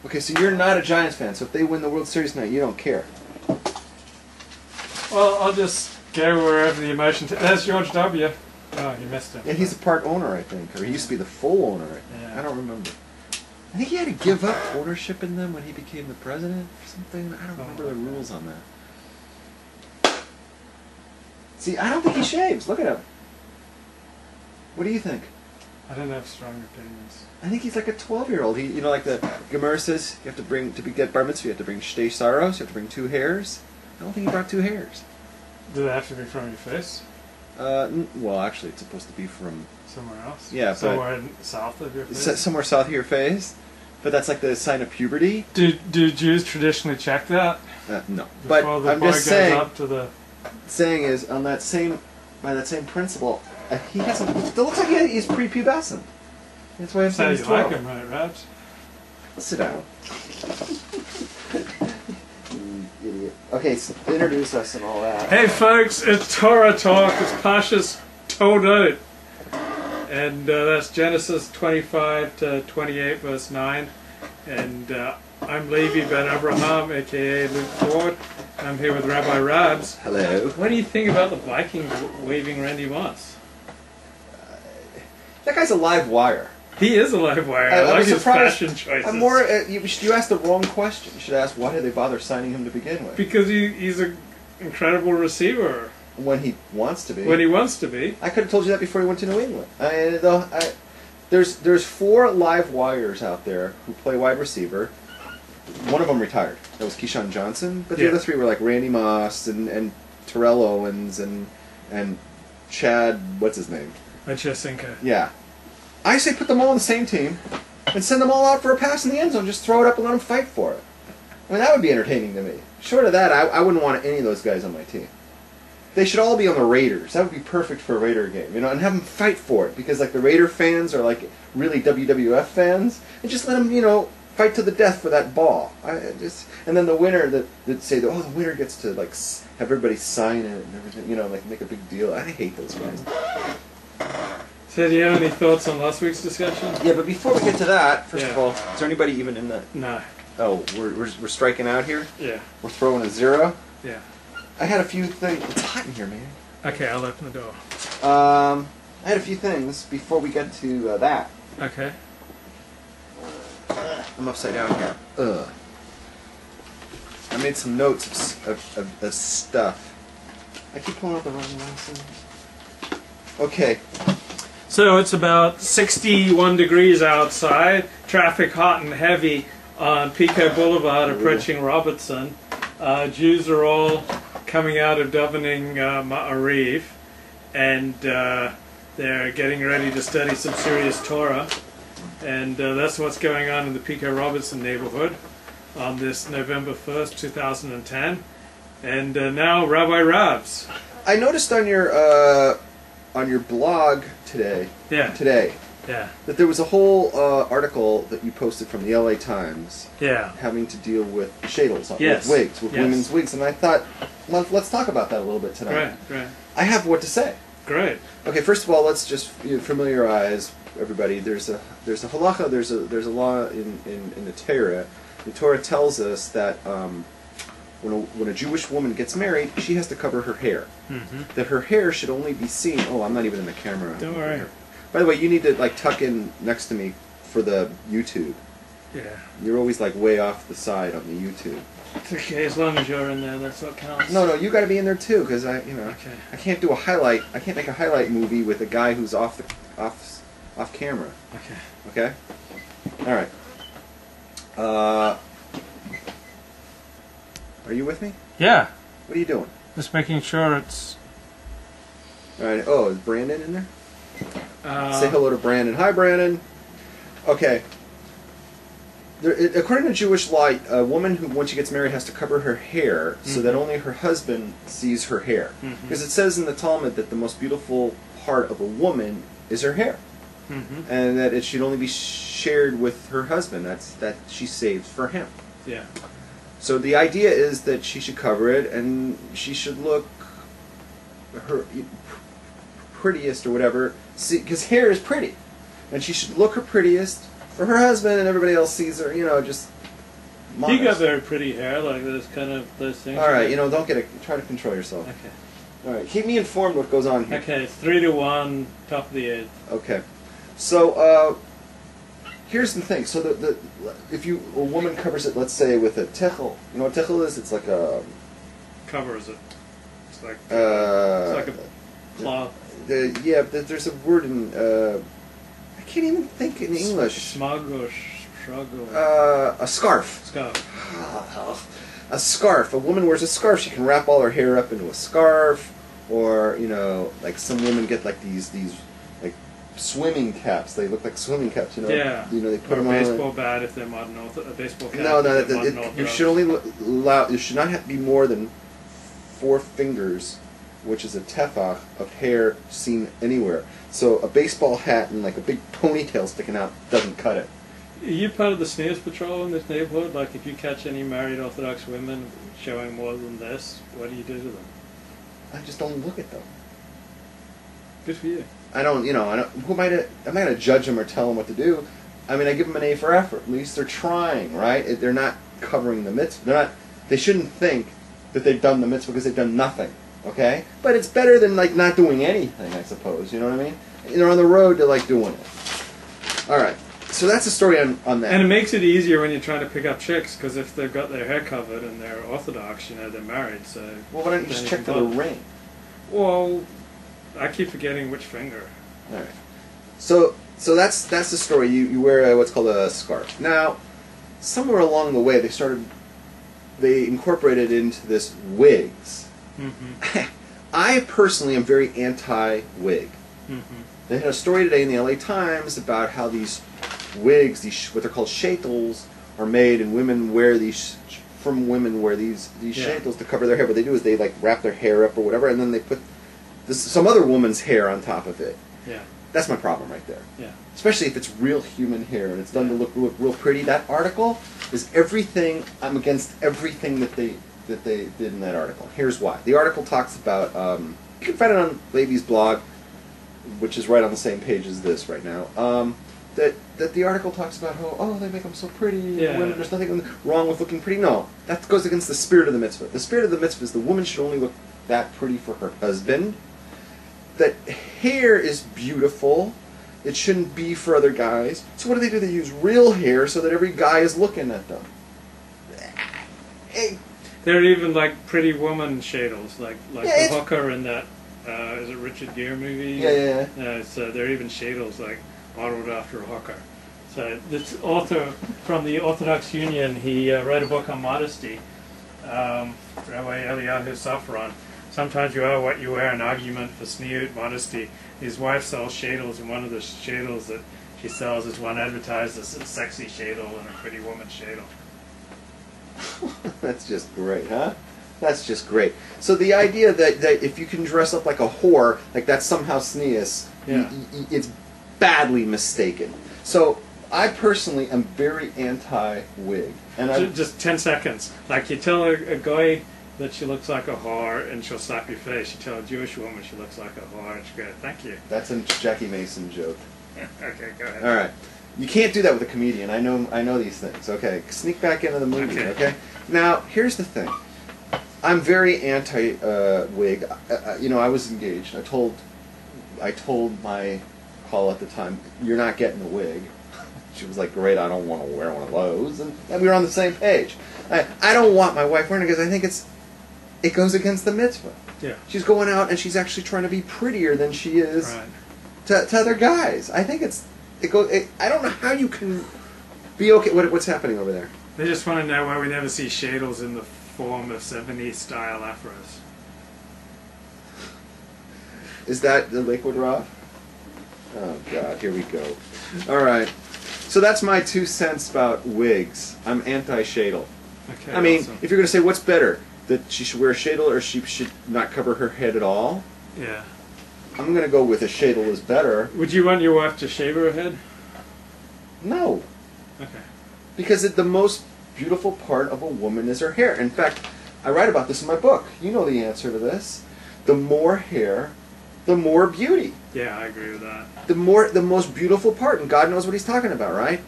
Okay, so you're not a Giants fan, so if they win the World Series tonight, you don't care. Well, I'll just go wherever the emotion... There's George W. Oh, you missed it. And he's a part owner, I think, or he used to be the full owner. Yeah. I don't remember. I think he had to give up ownership in them when he became the president or something. I don't remember the rules on that. See, I don't think he shaves. Look at him. What do you think? I don't have strong opinions. I think he's like a 12-year-old. He, you know, like the Gemara says, you have to bring, to get bar mitzvah, you have to bring shtei saros, you have to bring 2 hairs. I don't think he brought 2 hairs. Do they have to be from your face? Well, actually, it's supposed to be from... Somewhere else? Yeah, somewhere south of your face? Somewhere south of your face. But that's like the sign of puberty. Do Jews traditionally check that? No. Before But the I'm boy just goes saying... up to the... Saying is, on that same... By that same principle, he hasn't... It looks like he's prepubescent. That's why I'm saying he's 12. You like him, right, Rabbs? Sit down. Idiot. Okay, so introduce us and all that. Hey folks, it's Torah Talk. It's Parsha's Todot. And that's Genesis 25 to 28, verse 9. And I'm Levi Ben Abraham, a.k.a. Luke Ford. I'm here with Rabbi Rabbs. Hello. What do you think about the Vikings waiving Randy Moss? That guy's a live wire. He is a live wire. I like his fashion choices. I'm more. You asked the wrong question. You should ask why did they bother signing him to begin with? Because he's an incredible receiver. When he wants to be. When he wants to be. I could have told you that before he went to New England. There's 4 live wires out there who play wide receiver. One of them retired. That was Keyshawn Johnson. But the other 3 were like Randy Moss and Terrell Owens and Chad. What's his name? Machesinka. Yeah. I say put them all on the same team and send them all out for a pass in the end zone. Just throw it up and let them fight for it. I mean, that would be entertaining to me. Short of that, I wouldn't want any of those guys on my team. They should all be on the Raiders. That would be perfect for a Raider game, you know, and have them fight for it. Because, like, the Raider fans are, like, really WWF fans. And just let them, you know, fight to the death for that ball. And then the winner, that say, oh, the winner gets to, like, have everybody sign it and everything, you know, like, make a big deal. I hate those guys. So do you have any thoughts on last week's discussion? Yeah, but before we get to that, first of all, is there anybody even in the... No. Oh, we're striking out here? Yeah. We're throwing a 0? Yeah. I had a few things... It's hot in here, man. Okay, I'll open the door. I had a few things before we get to that. Okay. I'm upside down here. Ugh. I made some notes of stuff. I keep pulling up the wrong ones. Okay. So it's about 61 degrees outside, traffic hot and heavy on Pico Boulevard approaching Robertson. Jews are all coming out of davening Ma'ariv, and they're getting ready to study some serious Torah. And that's what's going on in the Pico Robertson neighborhood on this November 1st, 2010. And now Rabbi Rabbs. I noticed on your blog today, that there was a whole article that you posted from the LA Times, having to deal with shadels, with wigs, with women's wigs, and I thought, let's talk about that a little bit tonight. Right. I have what to say. Great. Okay, first of all, let's just familiarize everybody. There's a halacha, there's a law in the Torah. The Torah tells us that when a Jewish woman gets married, she has to cover her hair. Mm-hmm. That her hair should only be seen... Oh, I'm not even in the camera. Don't worry. By the way, you need to like tuck in next to me for the YouTube. Yeah. You're always like way off the side on the YouTube. It's okay, as long as you're in there, that's what counts. No, you got to be in there too, because I can't do a highlight. I can't make a highlight movie with a guy who's off camera. Okay. All right. Are you with me? Yeah. What are you doing? Just making sure it's... All right. Oh, is Brandon in there? Say hello to Brandon. Hi, Brandon. Okay. According to Jewish law, a woman who, when she gets married, has to cover her hair so that only her husband sees her hair. Because it says in the Talmud that the most beautiful part of a woman is her hair. And that it should only be shared with her husband. That she saves for him. Yeah. So the idea is that she should cover it, and she should look her prettiest or whatever, because hair is pretty, and she should look her prettiest for her husband, and everybody else sees her, you know, just modest. You got very pretty hair, like those kind of those things. All right, don't try to control yourself. Okay. All right, keep me informed what goes on here. Okay, it's 3-1, top of the 8th. Okay, so here's the thing. So if a woman covers it, let's say with a techel, you know what techel is? It's like a Covers it. It's like a cloth. Yeah, but there's a word in I can't even think in English. Smug or shrug or a scarf. scarf. A scarf. A woman wears a scarf. She can wrap all her hair up into a scarf, or like some women get like these like swimming caps. They look like swimming caps. Yeah. They put them a on. baseball bat if they're modern a baseball cap. No. You should only allow. You should not be more than 4 fingers, which is a tefach of hair seen anywhere. So a baseball hat and like a big ponytail sticking out doesn't cut it. Are you part of the sneers patrol in this neighborhood? Like, if you catch any married Orthodox women showing more than this, what do you do to them? I just don't look at them. Good for you. I don't. Who am I to judge them or tell them what to do? I mean, I give them an A for effort. At least they're trying, right? They're not covering the mitzvah. They shouldn't think that they've done the mitzvah because they've done nothing. Okay, but it's better than like not doing anything, I suppose. You know what I mean? They're on the road to like doing it. All right. So that's the story on that. And it makes it easier when you're trying to pick up chicks, because if they've got their hair covered and they're Orthodox, they're married. So well, why don't you just check for the ring? Well, I keep forgetting which finger. All right. So that's the story. You wear what's called a scarf. Now, somewhere along the way, they incorporated into this wigs. Mm-hmm. I personally am very anti-wig. Mm-hmm. They had a story today in the LA Times about how these wigs, what they're called shaitels, are made, and women wear these shaitels to cover their hair. What they do is they like wrap their hair up or whatever, and then they put some other woman's hair on top of it. Yeah. That's my problem right there. Yeah. Especially if it's real human hair and it's done to look real pretty. That article is everything. I'm against everything that they did in that article. Here's why. The article talks about. You can find it on Levy's blog, which is right on the same page as this right now. That the article talks about how they make them so pretty. Yeah. Women, there's nothing wrong with looking pretty. No, that goes against the spirit of the mitzvah. The spirit of the mitzvah is the woman should only look that pretty for her husband. That hair is beautiful. It shouldn't be for other guys. So what do? They use real hair so that every guy is looking at them. Hey. There are even like pretty woman shadles, like the hooker in that is it Richard Gere movie? Yeah. So there are even shadles like modeled after a hooker. So this author from the Orthodox Union, he wrote a book on modesty. Rabbi Eliyahu Safran. Sometimes you are what you wear, an argument for sneered modesty. His wife sells shadles, and one of the shadles that she sells is one advertised as a sexy shadle and a pretty woman shadle. That's just great, huh? That's just great. So the idea that if you can dress up like a whore, like that's somehow sneeze, it's badly mistaken. So I personally am very anti-wig. And just 10 seconds. Like you tell a guy that she looks like a whore and she'll slap your face. You tell a Jewish woman she looks like a whore and she'll go, thank you. That's a Jackie Mason joke. Okay, go ahead. All right. You can't do that with a comedian. I know these things. Okay, sneak back into the movie. Okay. Now here's the thing. I'm very anti-wig. I was engaged. I told my call at the time, "You're not getting a wig." She was like, "Great, I don't want to wear one of those," and we were on the same page. I don't want my wife wearing it because I think it goes against the mitzvah. Yeah. She's going out and she's actually trying to be prettier than she is to other guys. I think I don't know how you can be okay. What's happening over there? They just want to know why we never see shadles in the form of 70s style afros. Is that the Lakewood Rav? Oh God, here we go. All right. So that's my 2 cents about wigs. I'm anti-shadle. Okay. I mean, awesome. if you're going to say what's better, that she should wear a shadle or she should not cover her head at all, Yeah. I'm going to go with a shadle is better. Would you want your wife to shave her head? No. Okay. Because the most beautiful part of a woman is her hair. In fact, I write about this in my book. You know the answer to this. The more hair, the more beauty. Yeah, I agree with that. The most beautiful part, and God knows what He's talking about, right?